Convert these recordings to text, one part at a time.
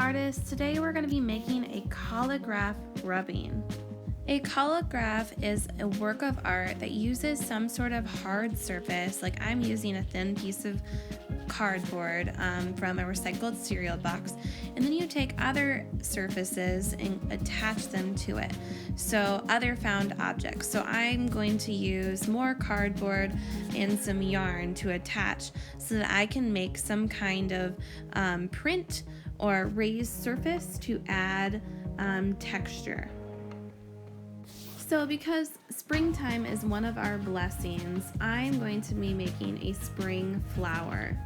artists. Today we're going to be making a collagraph rubbing. A collagraph is a work of art that uses some sort of hard surface, like I'm using a thin piece of cardboard from a recycled cereal box, and then you take other surfaces and attach them to it. So other found objects. So I'm going to use more cardboard and some yarn to attach so that I can make some kind of print or raised surface to add texture. So because springtime is one of our blessings, I'm going to be making a spring flower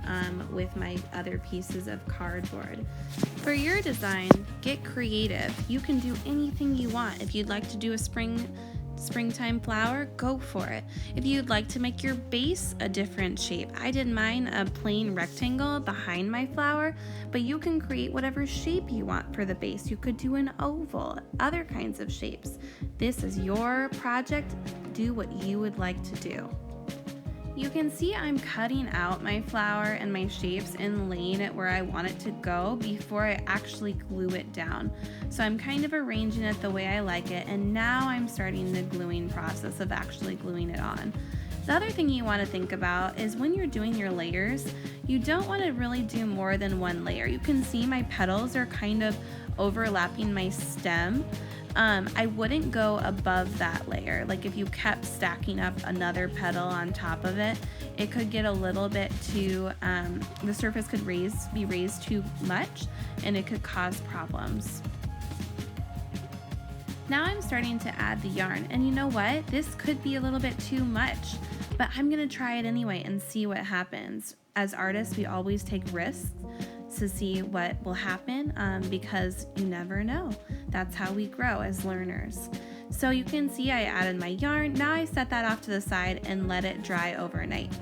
with my other pieces of cardboard. For your design, get creative. You can do anything you want. If you'd like to do a springtime flower, go for it. If you'd like to make your base a different shape, I did mine a plain rectangle behind my flower, but you can create whatever shape you want for the base. You could do an oval, other kinds of shapes. This is your project. Do what you would like to do. You can see I'm cutting out my flower and my shapes and laying it where I want it to go before I actually glue it down. So I'm kind of arranging it the way I like it, and now I'm starting the gluing process of actually gluing it on. The other thing you want to think about is when you're doing your layers, you don't want to really do more than one layer. You can see my petals are kind of overlapping my stem. I wouldn't go above that layer. Like if you kept stacking up another petal on top of it, it could get a little bit too, the surface could be raised too much and it could cause problems. Now I'm starting to add the yarn, and you know what? This could be a little bit too much, but I'm gonna try it anyway and see what happens. As artists, we always take risks to see what will happen because you never know. That's how we grow as learners. So you can see I added my yarn. Now I set that off to the side and let it dry overnight.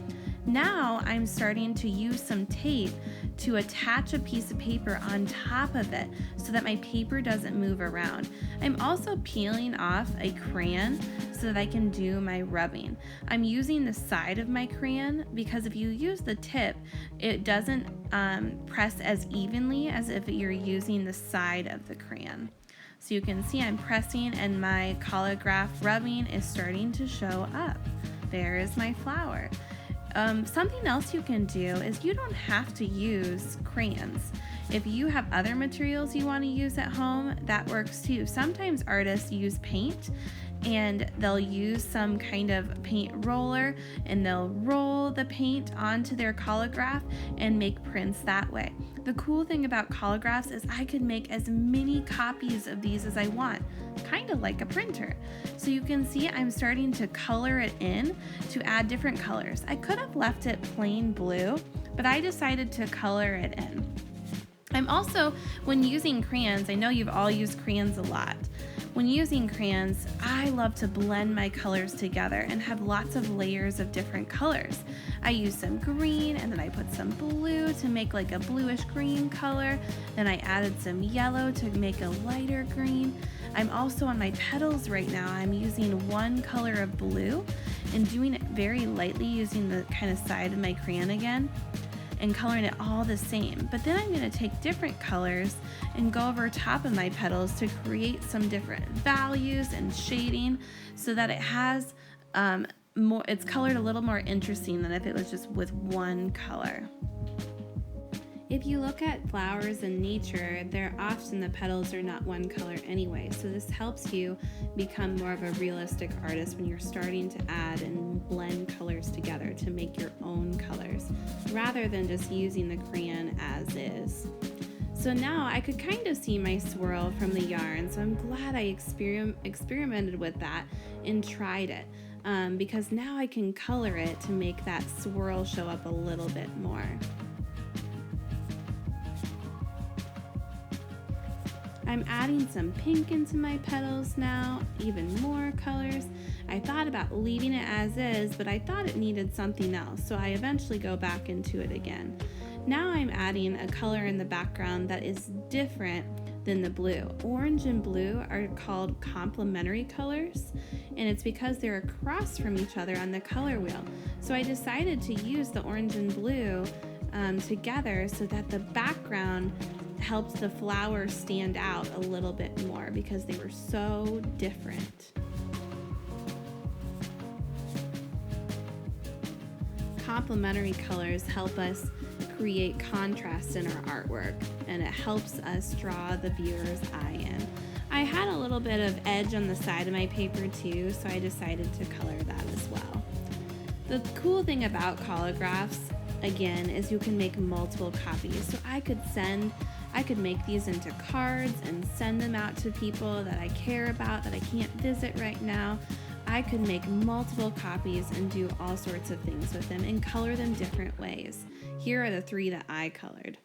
Now I'm starting to use some tape to attach a piece of paper on top of it so that my paper doesn't move around. I'm also peeling off a crayon so that I can do my rubbing. I'm using the side of my crayon because if you use the tip, it doesn't press as evenly as if you're using the side of the crayon. So you can see I'm pressing and my collagraph rubbing is starting to show up. There is my flower. Something else you can do is you don't have to use crayons. If you have other materials you want to use at home, that works too. Sometimes artists use paint and they'll use some kind of paint roller and they'll roll the paint onto their collagraph and make prints that way. The cool thing about collagraphs is I could make as many copies of these as I want, kind of like a printer. So you can see I'm starting to color it in to add different colors. I could have left it plain blue, but I decided to color it in. I'm also, when using crayons, I know you've all used crayons a lot. When using crayons, I love to blend my colors together and have lots of layers of different colors. I use some green and then I put some blue to make like a bluish green color. Then I added some yellow to make a lighter green. I'm also on my petals right now. I'm using one color of blue and doing it very lightly using the kind of side of my crayon again and coloring it all the same. But then I'm going to take different colors and go over top of my petals to create some different values and shading so that it has it's colored a little more interesting than if it was just with one color. If you look at flowers in nature, they're often the petals are not one color anyway, so this helps you become more of a realistic artist when you're starting to add and blend colors together to make your own colors, rather than just using the crayon as is. So now I could kind of see my swirl from the yarn, so I'm glad I experimented with that and tried it, because now I can color it to make that swirl show up a little bit more. I'm adding some pink into my petals now, even more colors. I thought about leaving it as is, but I thought it needed something else, so I eventually go back into it again. Now I'm adding a color in the background that is different than the blue. Orange and blue are called complementary colors, and it's because they're across from each other on the color wheel. So I decided to use the orange and blue together so that the background helped the flowers stand out a little bit more because they were so different. Complementary colors help us create contrast in our artwork, and it helps us draw the viewer's eye in. I had a little bit of edge on the side of my paper too, so I decided to color that as well. The cool thing about collagraphs, again, is you can make multiple copies. So I could make these into cards and send them out to people that I care about, that I can't visit right now. I could make multiple copies and do all sorts of things with them and color them different ways. Here are the 3 that I colored.